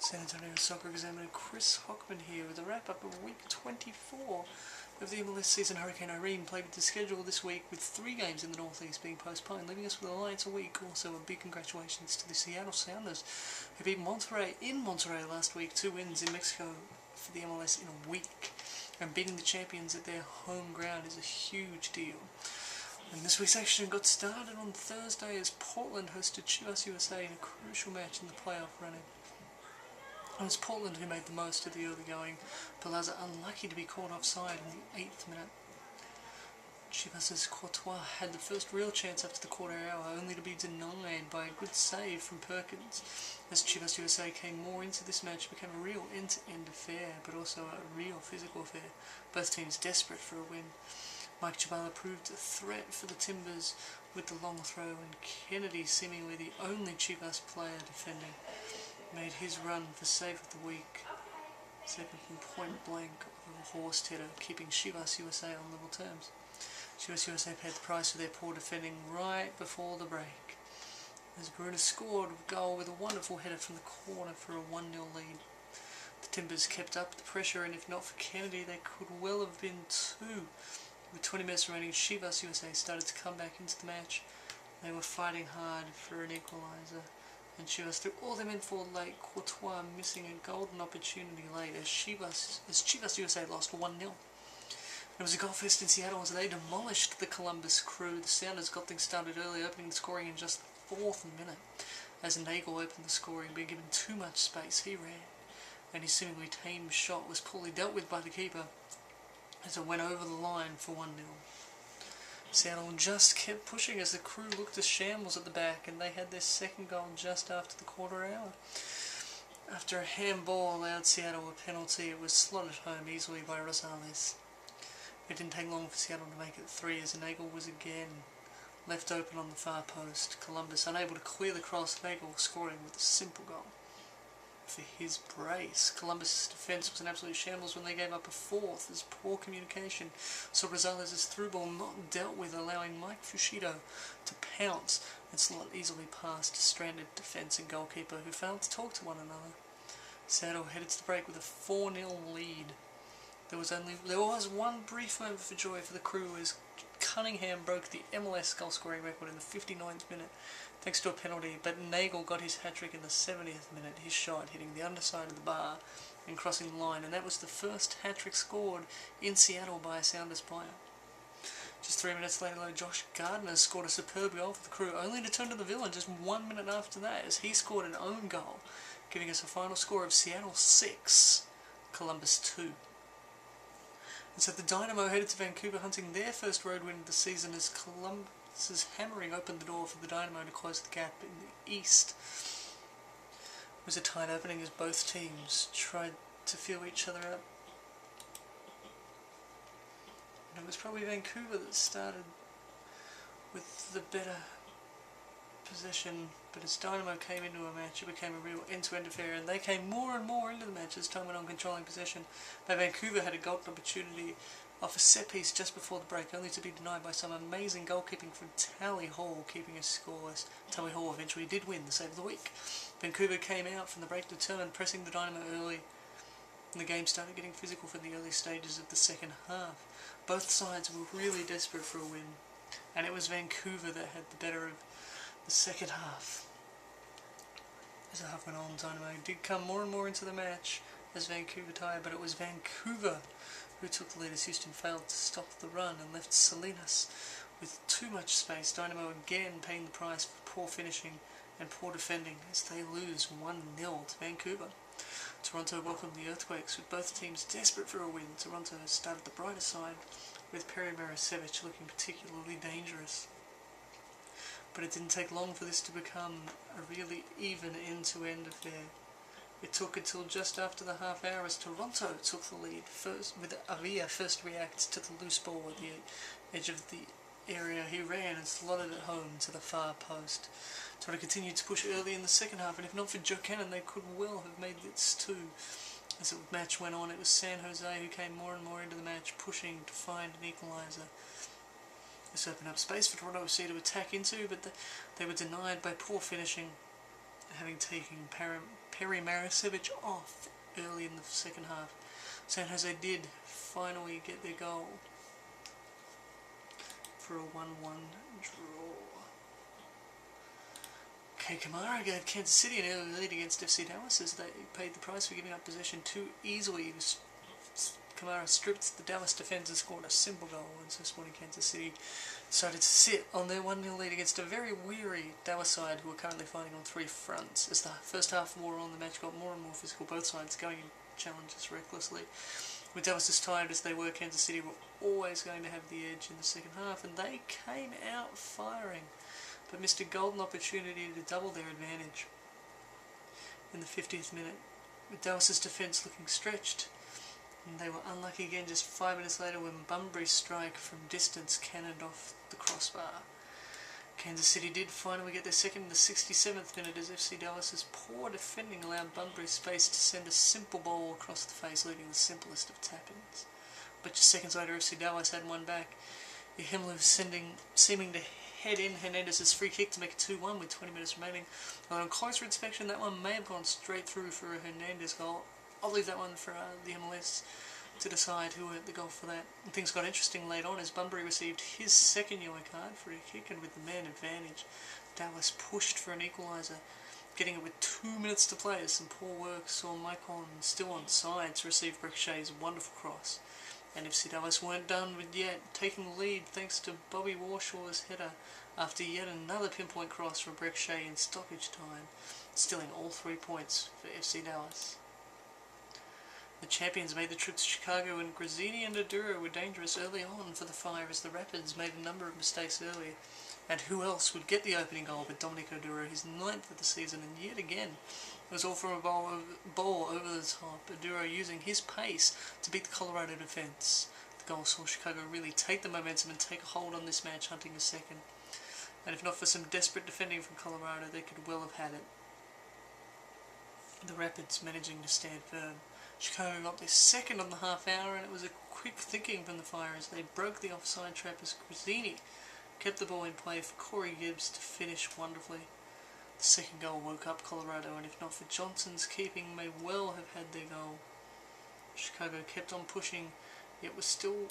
San Antonio Soccer Examiner Chris Hockman here with a wrap-up of week 24 of the MLS season. Hurricane Irene played with the schedule this week with 3 games in the Northeast being postponed, leaving us with Alliance a week. Also a big congratulations to the Seattle Sounders, who beat Monterrey in Monterrey last week, 2 wins in Mexico for the MLS in a week. And beating the champions at their home ground is a huge deal. And this week's action got started on Thursday as Portland hosted Chivas USA in a crucial match in the playoff running. It was Portland who made the most of the early going, Palaza unlucky to be caught offside in the 8th minute. Chivas' Courtois had the first real chance after the quarter hour, only to be denied by a good save from Perkins. As Chivas USA came more into this match, it became a real end-to-end affair, but also a real physical affair. Both teams desperate for a win. Mike Chabala proved a threat for the Timbers with the long throw, and Kennedy, seemingly the only Chivas player defending, made his run for save of the week, saving from point blank of a horse header, keeping Chivas USA on level terms. Chivas USA paid the price for their poor defending right before the break, as Bruno scored a goal with a wonderful header from the corner for a 1-0 lead. The Timbers kept up the pressure, and if not for Kennedy, they could well have been 2. With 20 minutes remaining, Chivas USA started to come back into the match. They were fighting hard for an equaliser, and Chivas threw all they meant for late, Courtois missing a golden opportunity late as Chivas USA lost 1-0. It was a goal fest in Seattle as they demolished the Columbus Crew. The Sounders got things started early, opening the scoring in just the 4th minute. As Nagel opened the scoring, being given too much space, he ran, and his seemingly tame shot was poorly dealt with by the keeper as it went over the line for 1-0. Seattle just kept pushing as the Crew looked a shambles at the back, and they had their second goal just after the quarter hour. After a handball allowed Seattle a penalty, it was slotted home easily by Rosales. It didn't take long for Seattle to make it 3 as Nagel was again left open on the far post. Columbus unable to clear the cross, Nagel scoring with a simple goal for his brace. Columbus' defence was an absolute shambles when they gave up a 4th as poor communication saw Rosales' through ball not dealt with, allowing Mike Fushido to pounce and slot easily past stranded defence and goalkeeper who failed to talk to one another. Seattle headed to the break with a 4-0 lead. There was one brief moment for joy for the Crew as Cunningham broke the MLS goal-scoring record in the 59th minute thanks to a penalty, but Nagel got his hat-trick in the 70th minute, his shot hitting the underside of the bar and crossing the line, and that was the first hat-trick scored in Seattle by a Sounders player. Just 3 minutes later, Josh Gardner scored a superb goal for the Crew, only to turn to the villain just 1 minute after that as he scored an own goal, giving us a final score of Seattle 6, Columbus 2. And so the Dynamo headed to Vancouver hunting their first road win of the season as Columbus's hammering opened the door for the Dynamo to close the gap in the East. It was a tight opening as both teams tried to feel each other out. And it was probably Vancouver that started with the better possession, but as Dynamo came into a match, it became a real end-to-end affair, and they came more and more into the match as time went on, controlling possession. But Vancouver had a golden opportunity off a set-piece just before the break, only to be denied by some amazing goalkeeping from Tally Hall, keeping us scoreless. Tally Hall eventually did win the save of the week. Vancouver came out from the break determined, pressing the Dynamo early, and the game started getting physical for the early stages of the second half. Both sides were really desperate for a win, and it was Vancouver that had the better of the second half. As the half went on, Dynamo did come more and more into the match as Vancouver tied, but it was Vancouver who took the lead as Houston failed to stop the run and left Salinas with too much space. Dynamo again paying the price for poor finishing and poor defending as they lose 1-0 to Vancouver. Toronto welcomed the Earthquakes with both teams desperate for a win. Toronto started the brighter side with Perry Marasevic looking particularly dangerous. But it didn't take long for this to become a really even end-to-end affair. It took until just after the half hour as Toronto took the lead, first with Avia first reacts to the loose ball at the edge of the area. He ran and slotted it home to the far post. Toronto continued to push early in the second half, and if not for Joe Cannon, they could well have made this 2. As the match went on, it was San Jose who came more and more into the match, pushing to find an equaliser. This opened up space for Toronto FC to attack into, but they were denied by poor finishing having taken Perry Marisevic off early in the second half. San Jose did finally get their goal for a 1-1 draw. Okay, Kamara gave Kansas City an early lead against FC Dallas as they paid the price for giving up possession too easily. Kamara stripped the Dallas defence and scored a simple goal, and so this morning Kansas City decided to sit on their 1-0 lead against a very weary Dallas side who are currently fighting on three fronts. As the first half wore on, the match got more and more physical, both sides going in challenges recklessly. With Dallas as tired as they were, Kansas City were always going to have the edge in the second half, and they came out firing, but missed a golden opportunity to double their advantage in the 50th minute, with Dallas's defence looking stretched. And they were unlucky again just 5 minutes later when Bunbury's strike from distance cannoned off the crossbar. Kansas City did finally get their second in the 67th minute as FC Dallas's poor defending allowed Bunbury space to send a simple ball across the face, leaving the simplest of tap-ins. But just seconds later, FC Dallas had one back. Himmler seeming to head in Hernandez's free kick to make it 2-1 with 20 minutes remaining. Although on closer inspection, that one may have gone straight through for a Hernandez goal. I'll leave that one for the MLS to decide who earned the goal for that. And things got interesting late on as Bunbury received his second yellow card for a kick, and with the man advantage, Dallas pushed for an equaliser, getting it with 2 minutes to play as some poor work saw Maicon still on side to receive Brekshay's wonderful cross. And FC Dallas weren't done with yet, taking the lead thanks to Bobby Warshaw's header after yet another pinpoint cross from Brekshay in stoppage time, stealing all 3 points for FC Dallas. The champions made the trip to Chicago, and Grazzini and Adura were dangerous early on for the Fire as the Rapids made a number of mistakes early. And who else would get the opening goal but Dominic Adura, his 9th of the season, and yet again it was all from a ball over the top, Adura using his pace to beat the Colorado defence. The goal saw Chicago really take the momentum and take a hold on this match, hunting a second. And if not for some desperate defending from Colorado, they could well have had it. The Rapids managing to stand firm. Chicago got their second on the half hour, and it was a quick thinking from the Fire as they broke the offside trap as Grazzini kept the ball in play for Corey Gibbs to finish wonderfully. The second goal woke up Colorado, and if not for Johnson's keeping, may well have had their goal. Chicago kept on pushing, yet was still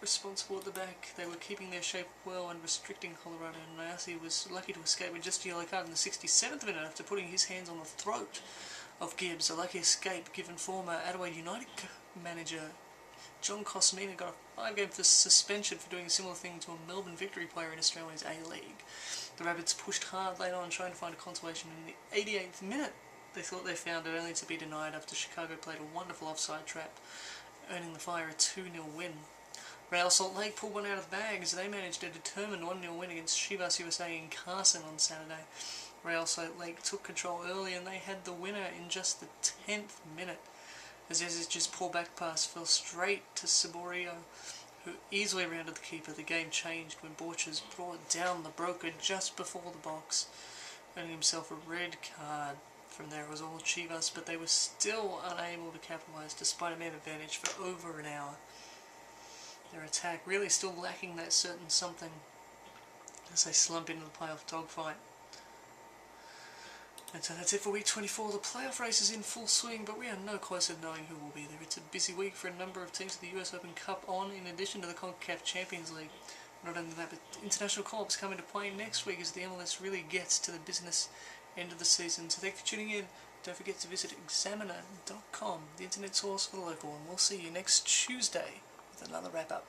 responsible at the back. They were keeping their shape well and restricting Colorado, and Mayasi was lucky to escape with just a yellow card in the 67th minute after putting his hands on the throat of Gibbs. A lucky escape given former Adelaide United manager John Cosmina got a 5-game suspension for doing a similar thing to a Melbourne Victory player in Australia's A-League. The Rabbits pushed hard late on, trying to find a consolation in the 88th minute. They thought they found it, only to be denied after Chicago played a wonderful offside trap, earning the Fire a 2-0 win. Real Salt Lake pulled one out of the bag as they managed a determined 1-0 win against Chivas USA in Carson on Saturday. Real Salt Lake took control early, and they had the winner in just the 10th minute. As Ezic's pull-back pass fell straight to Saborio, who easily rounded the keeper. The game changed when Borchers brought down the broker just before the box, earning himself a red card. From there it was all Chivas, but they were still unable to capitalise despite a man advantage for over an hour. Their attack really still lacking that certain something as they slump into the playoff dogfight. And so that's it for week 24. The playoff race is in full swing, but we are no closer to knowing who will be there. It's a busy week for a number of teams with the US Open Cup on, in addition to the CONCACAF Champions League. Not only that, but international co-ops come into play next week as the MLS really gets to the business end of the season. So thank you for tuning in. Don't forget to visit examiner.com, the internet source for the local, and we'll see you next Tuesday with another wrap-up.